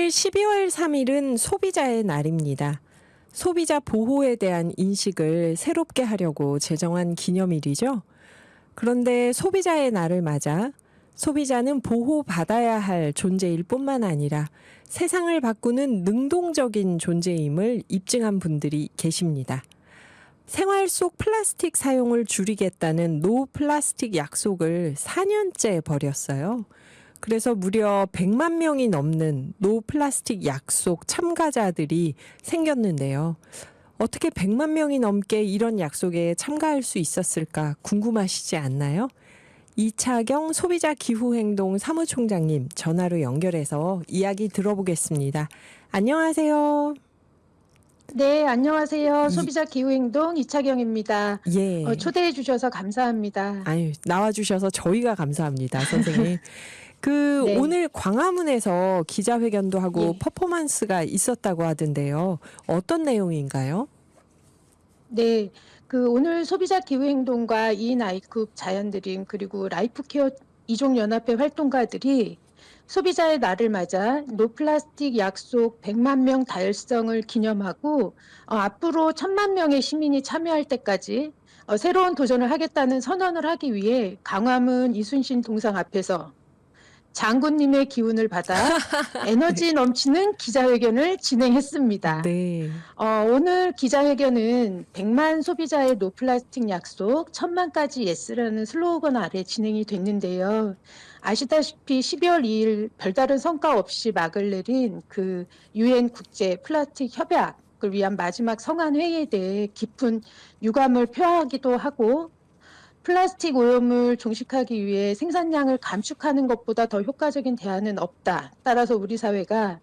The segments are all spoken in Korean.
오늘 12월 3일은 소비자의 날입니다. 소비자 보호에 대한 인식을 새롭게 하려고 제정한 기념일이죠. 그런데 소비자의 날을 맞아 소비자는 보호받아야 할 존재일 뿐만 아니라 세상을 바꾸는 능동적인 존재임을 입증한 분들이 계십니다. 생활 속 플라스틱 사용을 줄이겠다는 노 플라스틱 약속을 4년째 벌였어요. 그래서 무려 100만 명이 넘는 노 플라스틱 약속 참가자들이 생겼는데요. 어떻게 100만 명이 넘게 이런 약속에 참가할 수 있었을까 궁금하시지 않나요? 이차경 소비자 기후행동 사무총장님 전화로 연결해서 이야기 들어보겠습니다. 안녕하세요. 네, 안녕하세요. 소비자 기후행동 이차경입니다. 예. 초대해 주셔서 감사합니다. 아유, 나와주셔서 저희가 감사합니다, 선생님. 네. 오늘 광화문에서 기자회견도 하고 예. 퍼포먼스가 있었다고 하던데요. 어떤 내용인가요? 네, 오늘 소비자 기후행동과 이나이쿱 자연드림 그리고 라이프케어 이종연합회 활동가들이 소비자의 날을 맞아 노플라스틱 약속 100만 명 달성을 기념하고 앞으로 1000만 명의 시민이 참여할 때까지 새로운 도전을 하겠다는 선언을 하기 위해 광화문 이순신 동상 앞에서 장군님의 기운을 받아 에너지 넘치는 기자회견을 진행했습니다. 네. 오늘 기자회견은 100만 소비자의 노플라스틱 약속, 1000만까지 예스라는 슬로건 아래 진행이 됐는데요. 아시다시피 12월 2일 별다른 성과 없이 막을 내린 UN 국제 플라스틱 협약을 위한 마지막 성안 회의에 대해 깊은 유감을 표하기도 하고 플라스틱 오염을 종식하기 위해 생산량을 감축하는 것보다 더 효과적인 대안은 없다. 따라서 우리 사회가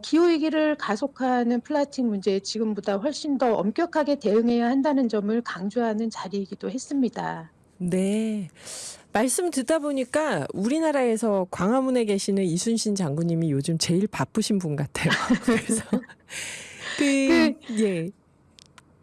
기후위기를 가속화하는 플라스틱 문제에 지금보다 훨씬 더 엄격하게 대응해야 한다는 점을 강조하는 자리이기도 했습니다. 네. 말씀 듣다 보니까 우리나라에서 광화문에 계시는 이순신 장군님이 요즘 제일 바쁘신 분 같아요. 그래서 예.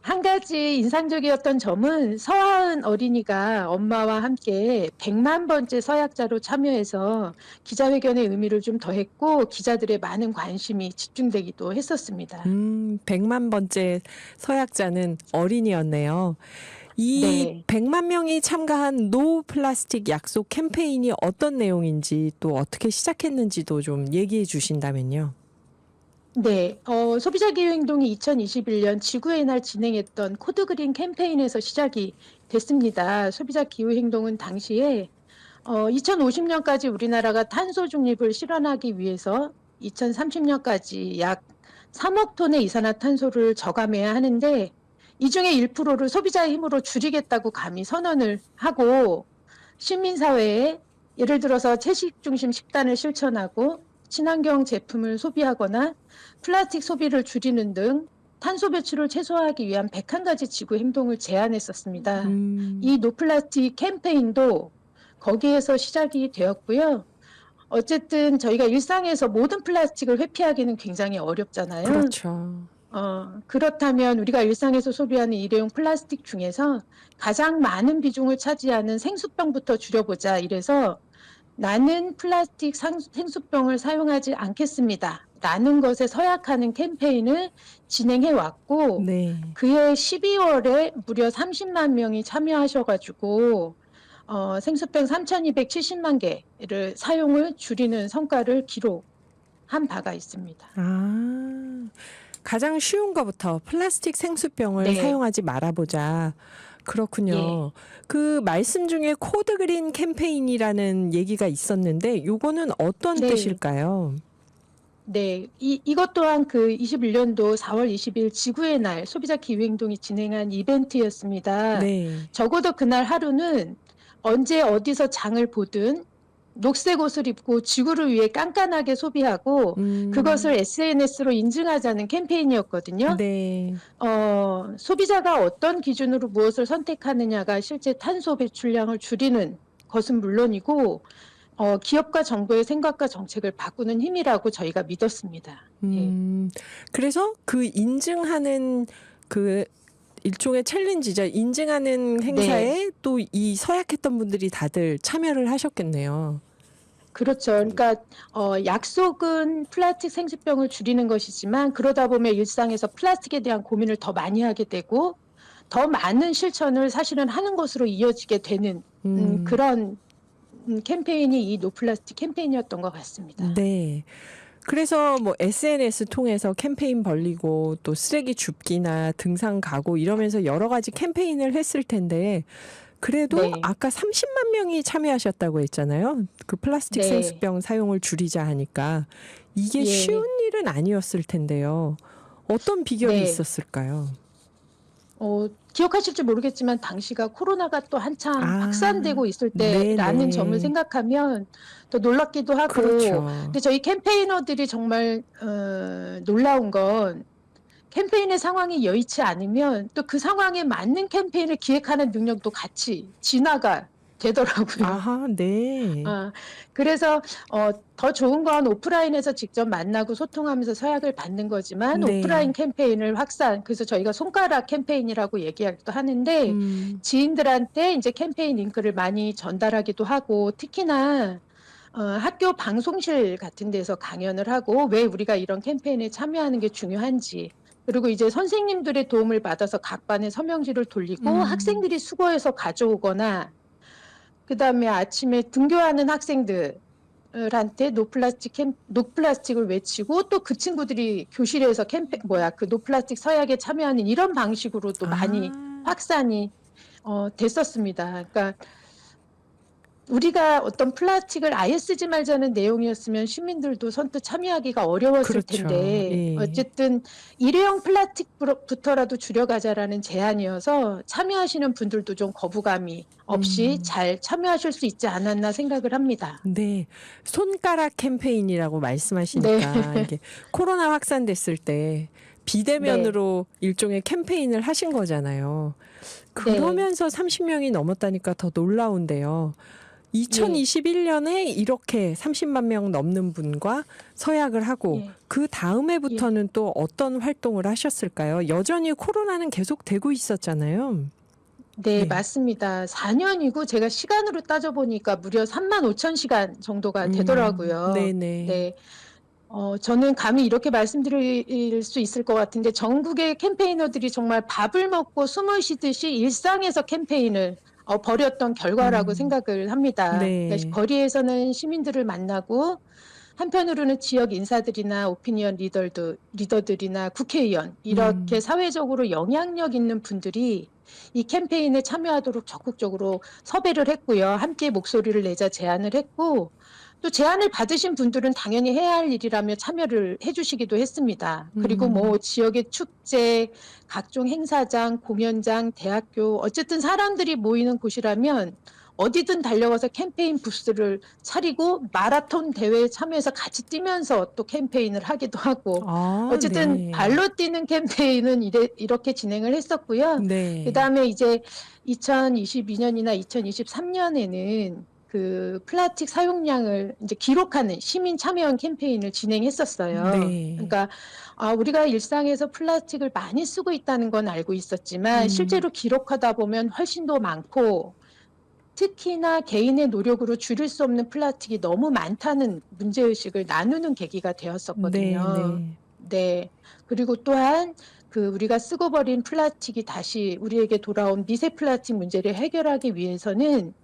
한 가지 인상적이었던 점은 서하은 어린이가 엄마와 함께 100만 번째 서약자로 참여해서 기자회견의 의미를 좀 더했고 기자들의 많은 관심이 집중되기도 했었습니다. 100만 번째 서약자는 어린이였네요. 이 네. 100만 명이 참가한 노 플라스틱 약속 캠페인이 어떤 내용인지 또 어떻게 시작했는지도 좀 얘기해 주신다면요. 네, 소비자 기후행동이 2021년 지구의 날 진행했던 코드그린 캠페인에서 시작이 됐습니다. 소비자 기후행동은 당시에 2050년까지 우리나라가 탄소 중립을 실현하기 위해서 2030년까지 약 3억 톤의 이산화탄소를 저감해야 하는데 이 중에 1%를 소비자의 힘으로 줄이겠다고 감히 선언을 하고 시민사회에 예를 들어서 채식 중심 식단을 실천하고 친환경 제품을 소비하거나 플라스틱 소비를 줄이는 등 탄소 배출을 최소화하기 위한 101가지 지구 행동을 제안했었습니다. 이 노플라스틱 캠페인도 거기에서 시작이 되었고요. 어쨌든 저희가 일상에서 모든 플라스틱을 회피하기는 굉장히 어렵잖아요. 그렇죠. 그렇다면 우리가 일상에서 소비하는 일회용 플라스틱 중에서 가장 많은 비중을 차지하는 생수병부터 줄여보자. 이래서 나는 플라스틱 생수병을 사용하지 않겠습니다. 라는 것에 서약하는 캠페인을 진행해 왔고 네. 그해 12월에 무려 30만 명이 참여하셔가지고 생수병 3,270만 개를 사용을 줄이는 성과를 기록한 바가 있습니다. 가장 쉬운 것부터 플라스틱 생수병을 네. 사용하지 말아보자. 그렇군요. 예. 그 말씀 중에 코드 그린 캠페인이라는 얘기가 있었는데 요거는 어떤 네. 뜻일까요? 네, 이것 또한 21년도 4월 20일 지구의 날 소비자 기후행동이 진행한 이벤트였습니다. 네. 적어도 그날 하루는 언제 어디서 장을 보든 녹색 옷을 입고 지구를 위해 깐깐하게 소비하고 그것을 SNS로 인증하자는 캠페인이었거든요. 네. 소비자가 어떤 기준으로 무엇을 선택하느냐가 실제 탄소 배출량을 줄이는 것은 물론이고 기업과 정부의 생각과 정책을 바꾸는 힘이라고 저희가 믿었습니다. 예. 그래서 그 인증하는 그 일종의 챌린지죠. 인증하는 행사에 또 이 서약했던 분들이 다들 참여를 하셨겠네요. 그렇죠. 그러니까 약속은 플라스틱 생수병을 줄이는 것이지만 그러다 보면 일상에서 플라스틱에 대한 고민을 더 많이 하게 되고 더 많은 실천을 사실은 하는 것으로 이어지게 되는 음, 그런 캠페인이 이 노플라스틱 캠페인이었던 것 같습니다. 네. 그래서 뭐 SNS 통해서 캠페인 벌리고 또 쓰레기 줍기나 등산 가고 이러면서 여러 가지 캠페인을 했을 텐데 그래도 네, 아까 30만 명이 참여하셨다고 했잖아요. 그 플라스틱 네, 생수병 사용을 줄이자 하니까 이게 쉬운 예, 일은 아니었을 텐데요. 어떤 비결이 네. 있었을까요? 기억하실지 모르겠지만 당시가 코로나가 또 한창 아, 확산되고 있을 때라는 점을 네네. 생각하면 더 놀랍기도 하고, 그렇죠. 근데 저희 캠페이너들이 정말 놀라운 건 캠페인의 상황이 여의치 않으면 또 그 상황에 맞는 캠페인을 기획하는 능력도 같이 진화가 되더라고요. 아하, 네. 아, 그래서 더 좋은 건 오프라인에서 직접 만나고 소통하면서 서약을 받는 거지만 오프라인 네. 캠페인을 확산, 그래서 저희가 손가락 캠페인이라고 얘기하기도 하는데 지인들한테 이제 캠페인 링크를 많이 전달하기도 하고 특히나 학교 방송실 같은 데서 강연을 하고 왜 우리가 이런 캠페인에 참여하는 게 중요한지 그리고 이제 선생님들의 도움을 받아서 각 반에 서명지를 돌리고 음, 학생들이 수거해서 가져오거나 그다음에 아침에 등교하는 학생들한테 노플라스틱을 외치고 또 그 친구들이 교실에서 그 노플라스틱 서약에 참여하는 이런 방식으로도 많이 아, 확산이 됐었습니다. 그러니까 우리가 어떤 플라스틱을 아예 쓰지 말자는 내용이었으면 시민들도 선뜻 참여하기가 어려웠을 그렇죠. 텐데 예. 어쨌든 일회용 플라스틱부터라도 줄여가자라는 제안이어서 참여하시는 분들도 좀 거부감이 없이 음. 잘 참여하실 수 있지 않았나 생각을 합니다. 네. 손가락 캠페인이라고 네, 말씀하시니까 이게 코로나 확산됐을 때 네, 비대면으로 일종의 캠페인을 하신 거잖아요. 네, 그러면서 30명이 넘었다니까 더 놀라운데요. 예, 2021년에 이렇게 30만 명 넘는 분과 서약을 하고 예, 그 예. 다음에부터는 또 어떤 활동을 하셨을까요? 여전히 코로나는 계속 되고 있었잖아요. 네, 네. 맞습니다. 4년이고 제가 시간으로 따져보니까 무려 3만 5천 시간 정도가 되더라고요. 네네. 네. 저는 감히 이렇게 말씀드릴 수 있을 것 같은데 전국의 캠페이너들이 정말 밥을 먹고 숨을 쉬듯이 일상에서 캠페인을 벌였던 결과라고 음, 생각을 합니다. 그러니까 네. 거리에서는 시민들을 만나고 한편으로는 지역 인사들이나 오피니언 리더들이나 국회의원 이렇게 음, 사회적으로 영향력 있는 분들이 이 캠페인에 참여하도록 적극적으로 섭외를 했고요. 함께 목소리를 내자 제안을 했고 또 제안을 받으신 분들은 당연히 해야 할 일이라며 참여를 해주시기도 했습니다. 그리고 뭐 음. 지역의 축제, 각종 행사장, 공연장, 대학교 어쨌든 사람들이 모이는 곳이라면 어디든 달려가서 캠페인 부스를 차리고 마라톤 대회에 참여해서 같이 뛰면서 또 캠페인을 하기도 하고 아, 어쨌든 네. 발로 뛰는 캠페인은 이렇게 진행을 했었고요. 네. 그다음에 이제 2022년이나 2023년에는 그 플라스틱 사용량을 이제 기록하는 시민 참여형 캠페인을 진행했었어요. 네. 그러니까 우리가 일상에서 플라스틱을 많이 쓰고 있다는 건 알고 있었지만 음, 실제로 기록하다 보면 훨씬 더 많고 특히나 개인의 노력으로 줄일 수 없는 플라스틱이 너무 많다는 문제의식을 나누는 계기가 네, 되었었거든요. 네. 네. 그리고 또한 그 우리가 쓰고 버린 플라스틱이 다시 우리에게 돌아온 미세 플라스틱 문제를 해결하기 위해서는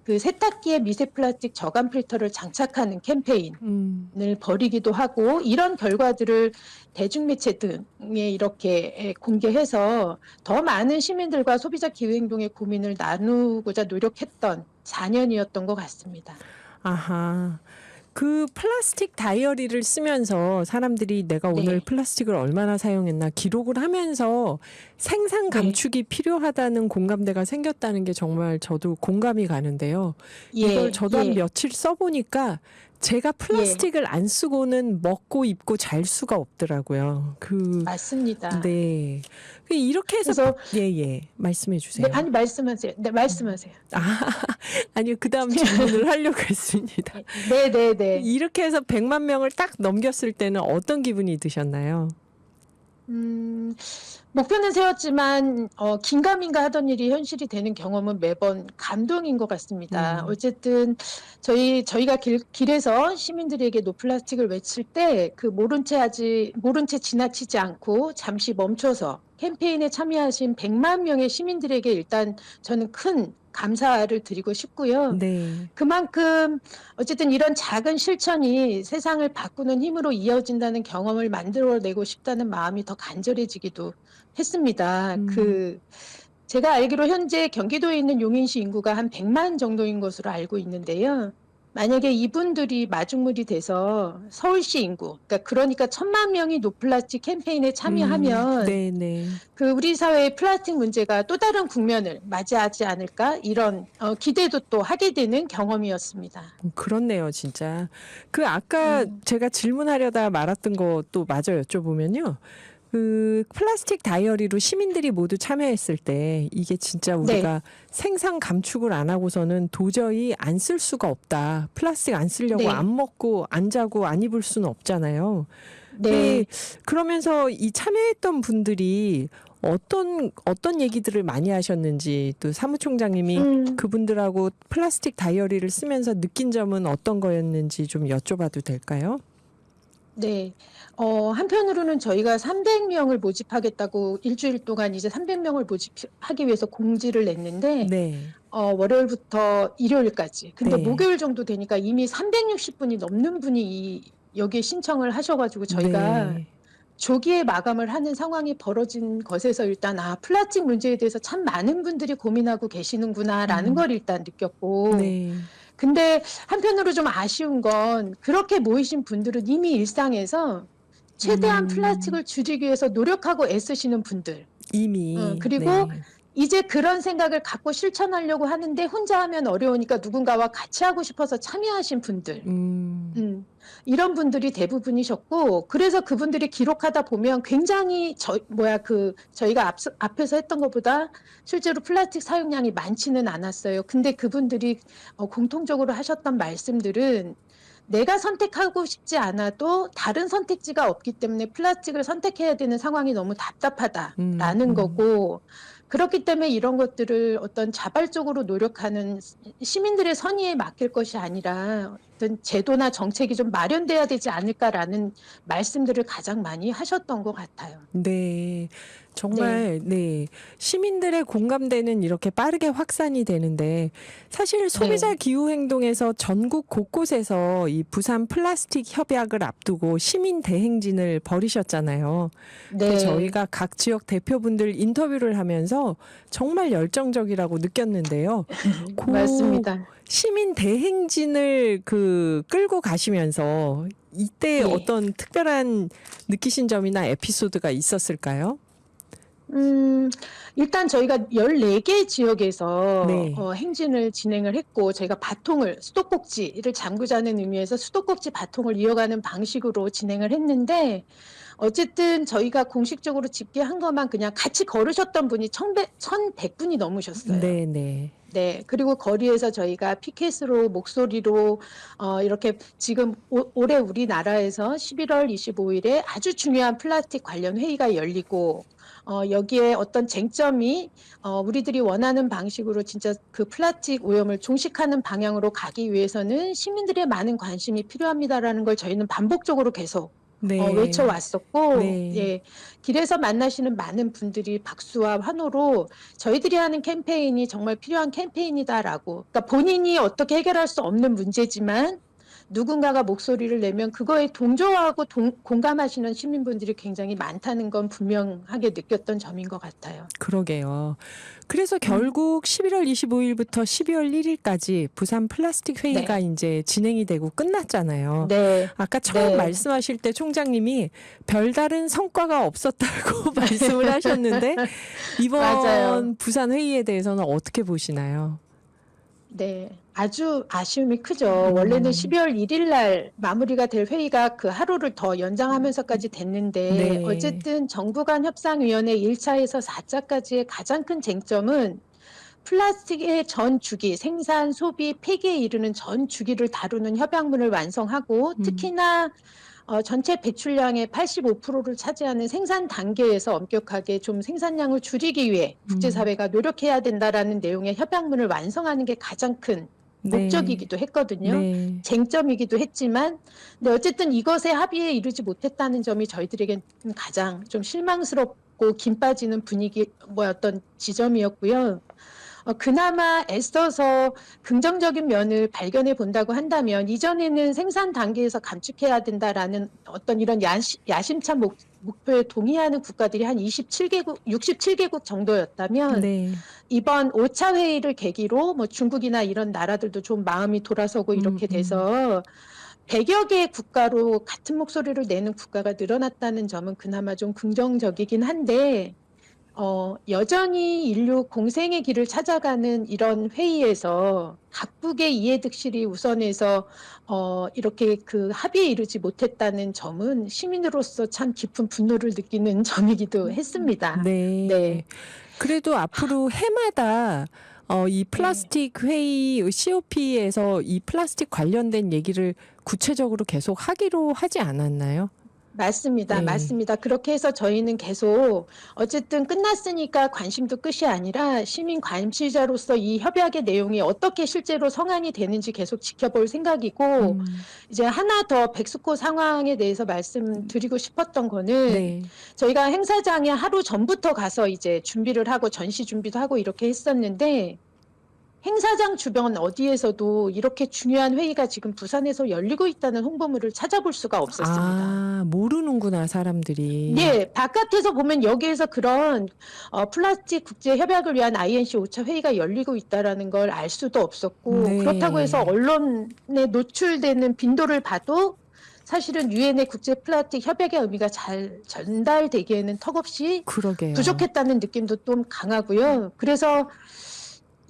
그 세탁기에 미세 플라스틱 저감 필터를 장착하는 캠페인 음, 을 벌이기도 하고 이런 결과들을 대중매체 등에 이렇게 공개해서 더 많은 시민들과 소비자 기후행동의 고민을 나누고자 노력했던 4년이었던 것 같습니다. 아하. 그 플라스틱 다이어리를 쓰면서 사람들이 내가 오늘 네, 플라스틱을 얼마나 사용했나 기록을 하면서 생산 네, 감축이 필요하다는 공감대가 생겼다는 게 정말 저도 공감이 가는데요. 이걸 예, 저도 한 예, 며칠 써보니까 제가 예, 플라스틱을 안 쓰고는 먹고 입고 잘 수가 없더라고요. 맞습니다. 네. 이렇게 해서, 그래서 예, 예. 말씀해 네, 주세요. 아니 말씀하세요. 네, 말씀하세요. 아, 네, 아니요. 그 다음 질문을 하려고 했습니다. 네, 네, 네. 이렇게 해서 100만 명을 딱 넘겼을 때는 어떤 기분이 드셨나요? 음, 목표는 세웠지만 긴가민가 하던 일이 현실이 되는 경험은 매번 감동인 것 같습니다. 어쨌든 저희가 길에서 시민들에게 노플라스틱을 외칠 때 그 모른 채 지나치지 않고 잠시 멈춰서 캠페인에 참여하신 100만 명의 시민들에게 일단 저는 큰 감사를 드리고 싶고요. 네. 그만큼 어쨌든 이런 작은 실천이 세상을 바꾸는 힘으로 이어진다는 경험을 만들어내고 싶다는 마음이 더 간절해지기도 했습니다. 제가 알기로 현재 경기도에 있는 용인시 인구가 한 100만 정도인 것으로 알고 있는데요. 만약에 이분들이 마중물이 돼서 서울시 인구, 그러니까 1,000만 명이 노플라스틱 캠페인에 참여하면 네네. 우리 사회의 플라스틱 문제가 또 다른 국면을 맞이하지 않을까 이런 기대도 또 하게 되는 경험이었습니다. 그렇네요, 진짜. 아까 제가 질문하려다 말았던 것도 마저 여쭤보면요. 플라스틱 다이어리로 시민들이 모두 참여했을 때 이게 진짜 우리가 생산 감축을 안 하고서는 도저히 안 쓸 수가 없다. 플라스틱 안 쓰려고 네. 안 먹고 안 자고 안 입을 수는 없잖아요. 네. 그러면서 이 참여했던 분들이 어떤 얘기들을 많이 하셨는지 또 사무총장님이 그분들하고 플라스틱 다이어리를 쓰면서 느낀 점은 어떤 거였는지 좀 여쭤봐도 될까요? 네. 한편으로는 저희가 300명을 모집하겠다고 일주일 동안 이제 300명을 모집하기 위해서 공지를 냈는데 네. 월요일부터 일요일까지. 근데 네. 목요일 정도 되니까 이미 360분이 넘는 분이 여기에 신청을 하셔가지고 저희가 네. 조기에 마감을 하는 상황이 벌어진 것에서 일단 플라스틱 문제에 대해서 참 많은 분들이 고민하고 계시는구나라는 걸 일단 느꼈고 네. 근데 한편으로 좀 아쉬운 건 그렇게 모이신 분들은 이미 일상에서 최대한 플라스틱을 줄이기 위해서 노력하고 애쓰시는 분들. 이미. 그리고 네. 이제 그런 생각을 갖고 실천하려고 하는데 혼자 하면 어려우니까 누군가와 같이 하고 싶어서 참여하신 분들. 이런 분들이 대부분이셨고 그래서 그분들이 기록하다 보면 굉장히 저희가 앞에서 했던 것보다 실제로 플라스틱 사용량이 많지는 않았어요. 근데 그분들이 공통적으로 하셨던 말씀들은 내가 선택하고 싶지 않아도 다른 선택지가 없기 때문에 플라스틱을 선택해야 되는 상황이 너무 답답하다라는 거고 그렇기 때문에 이런 것들을 어떤 자발적으로 노력하는 시민들의 선의에 맡길 것이 아니라 어떤 제도나 정책이 좀 마련돼야 되지 않을까라는 말씀들을 가장 많이 하셨던 것 같아요. 네. 정말 네. 시민들의 공감대는 이렇게 빠르게 확산이 되는데 사실 소비자 기후 행동에서 전국 곳곳에서 이 부산 플라스틱 협약을 앞두고 시민 대행진을 벌이셨잖아요. 네. 저희가 각 지역 대표분들 인터뷰를 하면서 정말 열정적이라고 느꼈는데요. 맞습니다. 시민 대행진을 끌고 가시면서 이때 예. 어떤 특별한 느끼신 점이나 에피소드가 있었을까요? 일단 저희가 14개 지역에서 네. 행진을 진행을 했고 저희가 수도꼭지를 잠그자는 의미에서 수도꼭지 바통을 이어가는 방식으로 진행을 했는데 어쨌든 저희가 공식적으로 집계한 것만 그냥 같이 걸으셨던 분이 1,100분이 넘으셨어요. 네네. 네. 그리고 거리에서 저희가 피켓으로 목소리로 이렇게 지금 올해 우리나라에서 11월 25일에 아주 중요한 플라스틱 관련 회의가 열리고 여기에 어떤 쟁점이 우리들이 원하는 방식으로 진짜 그 플라스틱 오염을 종식하는 방향으로 가기 위해서는 시민들의 많은 관심이 필요합니다라는 걸 저희는 반복적으로 계속 외쳐왔었고 네. 예, 길에서 만나시는 많은 분들이 박수와 환호로 저희들이 하는 캠페인이 정말 필요한 캠페인이다라고 그러니까 본인이 어떻게 해결할 수 없는 문제지만 누군가가 목소리를 내면 그거에 동조하고 공감하시는 시민분들이 굉장히 많다는 건 분명하게 느꼈던 점인 것 같아요. 그러게요. 그래서 결국 11월 25일부터 12월 1일까지 부산 플라스틱 회의가 이제 진행이 되고 끝났잖아요. 네. 아까 처음 네. 말씀하실 때 총장님이 별다른 성과가 없었다고 말씀을 하셨는데 이번 맞아요. 부산 회의에 대해서는 어떻게 보시나요? 네, 아주 아쉬움이 크죠. 원래는 12월 1일 날 마무리가 될 회의가 그 하루를 더 연장하면서까지 됐는데 네. 어쨌든 정부 간 협상위원회 1차에서 4차까지의 가장 큰 쟁점은 플라스틱의 전 주기, 생산, 소비, 폐기에 이르는 전 주기를 다루는 협약문을 완성하고 특히나 전체 배출량의 85%를 차지하는 생산 단계에서 엄격하게 좀 생산량을 줄이기 위해 국제사회가 노력해야 된다라는 내용의 협약문을 완성하는 게 가장 큰 네. 목적이기도 했거든요. 네. 쟁점이기도 했지만, 근데 어쨌든 이것에 합의에 이르지 못했다는 점이 저희들에겐 가장 좀 실망스럽고 긴 빠지는 분위기, 어떤 지점이었고요. 그나마 애써서 긍정적인 면을 발견해 본다고 한다면 이전에는 생산 단계에서 감축해야 된다라는 어떤 이런 야심찬 목표에 동의하는 국가들이 한 27개국, 67개국 정도였다면 네. 이번 5차 회의를 계기로 뭐 중국이나 이런 나라들도 좀 마음이 돌아서고 이렇게 돼서 100여 개의 국가로 같은 목소리를 내는 국가가 늘어났다는 점은 그나마 좀 긍정적이긴 한데 여전히 인류 공생의 길을 찾아가는 이런 회의에서 각국의 이해득실이 우선해서 이렇게 그 합의에 이르지 못했다는 점은 시민으로서 참 깊은 분노를 느끼는 점이기도 했습니다. 네. 네. 그래도 앞으로 해마다 이 플라스틱 회의 COP에서 이 플라스틱 관련된 얘기를 구체적으로 계속 하기로 하지 않았나요? 맞습니다. 네. 맞습니다. 그렇게 해서 저희는 계속 어쨌든 끝났으니까 관심도 끝이 아니라 시민 관심자로서 이 협약의 내용이 어떻게 실제로 성안이 되는지 계속 지켜볼 생각이고 이제 하나 더 백스코 상황에 대해서 말씀드리고 싶었던 거는 네. 저희가 행사장에 하루 전부터 가서 이제 준비를 하고 전시 준비도 하고 이렇게 했었는데 행사장 주변 어디에서도 이렇게 중요한 회의가 지금 부산에서 열리고 있다는 홍보물을 찾아볼 수가 없었습니다. 아, 모르는구나, 사람들이. 네, 바깥에서 보면 여기에서 그런 플라스틱 국제 협약을 위한 INC 5차 회의가 열리고 있다라는 걸 알 수도 없었고 네. 그렇다고 해서 언론에 노출되는 빈도를 봐도 사실은 유엔의 국제 플라스틱 협약의 의미가 잘 전달되기에는 턱없이 그러게요. 부족했다는 느낌도 좀 강하고요. 그래서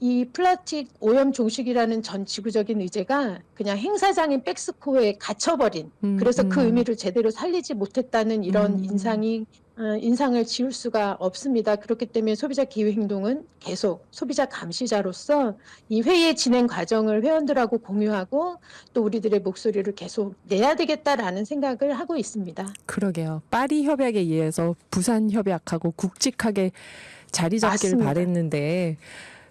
이 플라스틱 오염 종식이라는 전 지구적인 의제가 그냥 행사장인 백스코에 갇혀버린 그래서 그 의미를 제대로 살리지 못했다는 이런 인상을 지울 수가 없습니다. 그렇기 때문에 소비자 기후 행동은 계속 소비자 감시자로서 이 회의의 진행 과정을 회원들하고 공유하고 또 우리들의 목소리를 계속 내야 되겠다라는 생각을 하고 있습니다. 그러게요. 파리 협약에 의해서 부산 협약하고 굵직하게 자리 잡길 맞습니다. 바랬는데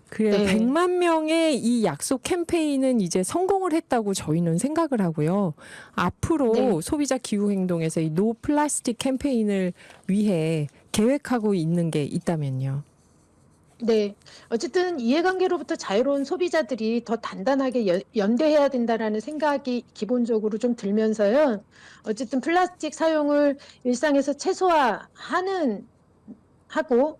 그래 네. 100만 명의 이 약속 캠페인은 이제 성공을 했다고 저희는 생각을 하고요. 앞으로 네. 소비자 기후 행동에서 이 노 플라스틱 캠페인을 위해 계획하고 있는 게 있다면요. 네. 어쨌든 이해관계로부터 자유로운 소비자들이 더 단단하게 연대해야 된다라는 생각이 기본적으로 좀 들면서요. 어쨌든 플라스틱 사용을 일상에서 최소화하는 하고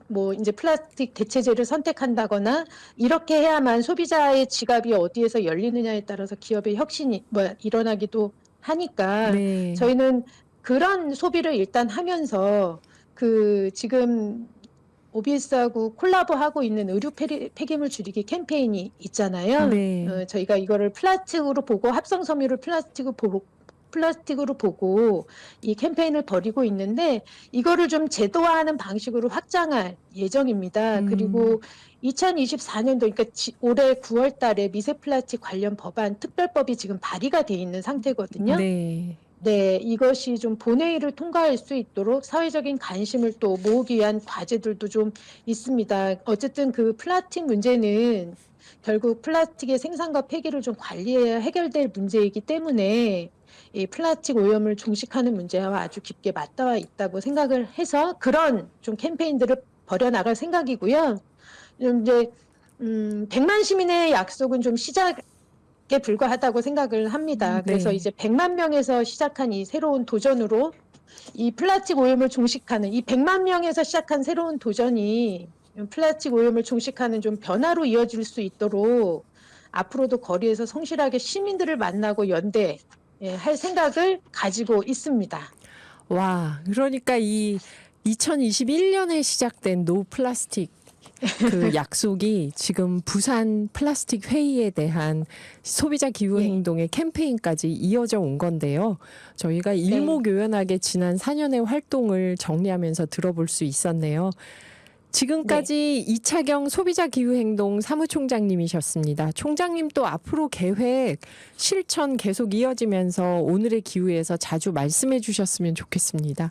뭐 이제 플라스틱 대체재를 선택한다거나 이렇게 해야만 소비자의 지갑이 어디에서 열리느냐에 따라서 기업의 혁신이 일어나기도 하니까 네. 저희는 그런 소비를 일단 하면서 그 지금 OBS하고 콜라보하고 있는 의류 폐기물 줄이기 캠페인이 있잖아요. 네. 저희가 이거를 플라스틱으로 보고 합성 섬유를 플라스틱으로 보고 이 캠페인을 벌이고 있는데 이거를 좀 제도화하는 방식으로 확장할 예정입니다. 그리고 2024년도 그러니까 올해 9월 달에 미세 플라스틱 관련 법안 특별법이 지금 발의가 돼 있는 상태거든요. 네. 네, 이것이 좀 본회의를 통과할 수 있도록 사회적인 관심을 또 모으기 위한 과제들도 좀 있습니다. 어쨌든 그 플라스틱 문제는 결국 플라스틱의 생산과 폐기를 좀 관리해야 해결될 문제이기 때문에 이 플라스틱 오염을 종식하는 문제와 아주 깊게 맞닿아 있다고 생각을 해서 그런 좀 캠페인들을 벌여나갈 생각이고요. 이제 100만 시민의 약속은 좀 시작에 불과하다고 생각을 합니다. 그래서 네. 이제 100만 명에서 시작한 이 새로운 도전으로 이 플라스틱 오염을 종식하는 이 100만 명에서 시작한 새로운 도전이 플라스틱 오염을 종식하는 좀 변화로 이어질 수 있도록 앞으로도 거리에서 성실하게 시민들을 만나고 연대할 생각을 가지고 있습니다. 와, 그러니까 이 2021년에 시작된 노 플라스틱 그 약속이 지금 부산 플라스틱 회의에 대한 소비자 기후 행동의 캠페인까지 이어져 온 건데요. 저희가 일목요연하게 지난 4년의 활동을 정리하면서 들어볼 수 있었네요. 지금까지 이차경 소비자기후행동 사무총장님이셨습니다. 총장님 또 앞으로 계획, 실천 계속 이어지면서 오늘의 기후에서 자주 말씀해 주셨으면 좋겠습니다.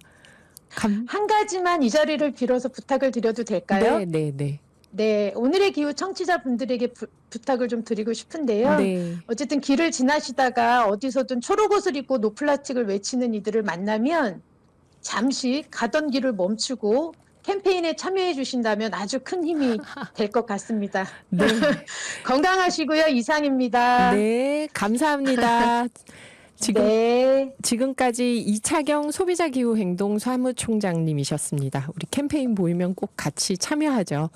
한 가지만 이 자리를 빌어서 부탁을 드려도 될까요? 네, 네, 네. 네, 오늘의 기후 청취자분들에게 부탁을 좀 드리고 싶은데요. 네. 어쨌든 길을 지나시다가 어디서든 초록옷을 입고 노플라스틱을 외치는 이들을 만나면 잠시 가던 길을 멈추고 캠페인에 참여해 주신다면 아주 큰 힘이 될 것 같습니다. 네. 건강하시고요. 이상입니다. 네, 감사합니다. 네. 지금까지 이차경 소비자기후행동 사무총장님이셨습니다. 우리 캠페인 보이면 꼭 같이 참여하죠.